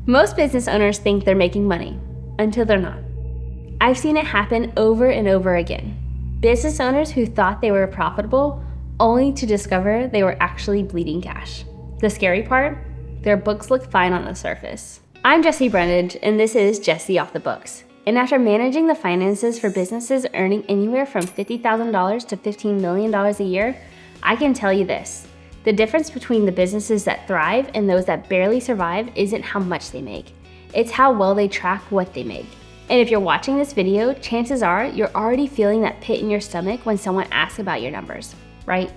Most business owners think they're making money until they're not. I've seen it happen over and over again. Business owners who thought they were profitable only to discover they were actually bleeding cash. The scary part? Their books look fine on the surface. I'm Jessie Brundage, and this is Jessie Off the Books. And after managing the finances for businesses earning anywhere from $50,000 to $15 million a year, I can tell you this. The difference between the businesses that thrive and those that barely survive isn't how much they make. It's how well they track what they make. And if you're watching this video, chances are you're already feeling that pit in your stomach when someone asks about your numbers, right?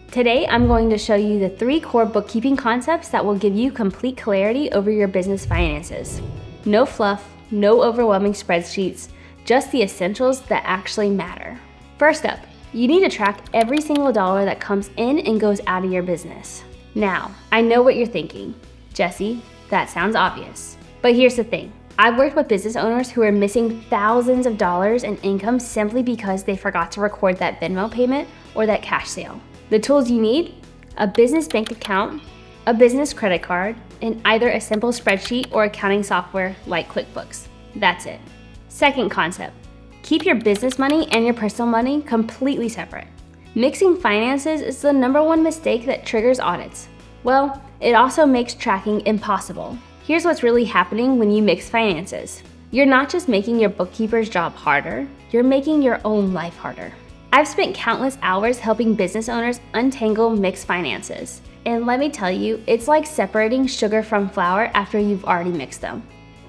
Today, I'm going to show you the 3 core bookkeeping concepts that will give you complete clarity over your business finances. No fluff, no overwhelming spreadsheets, just the essentials that actually matter. First up, you need to track every single dollar that comes in and goes out of your business. Now, I know what you're thinking. Jessie, that sounds obvious. But here's the thing. I've worked with business owners who are missing thousands of dollars in income simply because they forgot to record that Venmo payment or that cash sale. The tools you need? A business bank account, a business credit card, and either a simple spreadsheet or accounting software like QuickBooks. That's it. Second concept, keep your business money and your personal money completely separate. Mixing finances is the #1 mistake that triggers audits. Well, it also makes tracking impossible. Here's what's really happening when you mix finances. You're not just making your bookkeeper's job harder, you're making your own life harder. I've spent countless hours helping business owners untangle mixed finances. And let me tell you, it's like separating sugar from flour after you've already mixed them.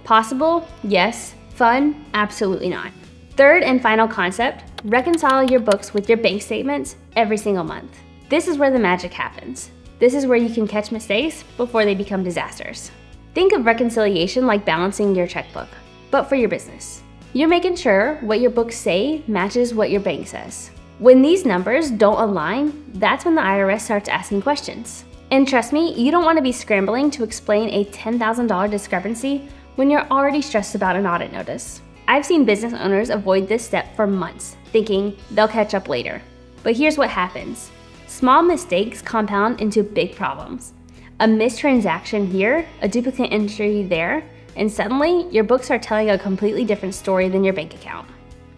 Possible? Yes. Fun? Absolutely not. Third and final concept, reconcile your books with your bank statements every single month. This is where the magic happens. This is where you can catch mistakes before they become disasters. Think of reconciliation like balancing your checkbook, but for your business. You're making sure what your books say matches what your bank says. When these numbers don't align, that's when the IRS starts asking questions. And trust me, you don't want to be scrambling to explain a $10,000 discrepancy when you're already stressed about an audit notice. I've seen business owners avoid this step for months, thinking they'll catch up later. But here's what happens. Small mistakes compound into big problems. A missed transaction here, a duplicate entry there, and suddenly your books are telling a completely different story than your bank account.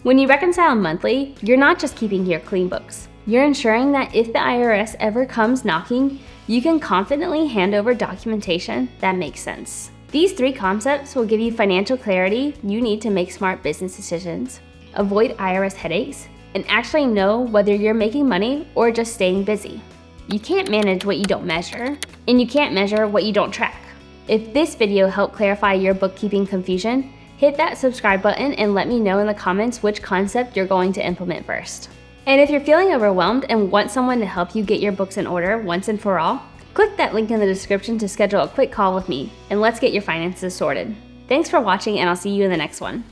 When you reconcile monthly, you're not just keeping your clean books. You're ensuring that if the IRS ever comes knocking, you can confidently hand over documentation that makes sense. These 3 concepts will give you financial clarity you need to make smart business decisions, avoid IRS headaches, and actually know whether you're making money or just staying busy. You can't manage what you don't measure, and you can't measure what you don't track. If this video helped clarify your bookkeeping confusion, hit that subscribe button and let me know in the comments which concept you're going to implement first. And if you're feeling overwhelmed and want someone to help you get your books in order once and for all, click that link in the description to schedule a quick call with me, and let's get your finances sorted. Thanks for watching, and I'll see you in the next one.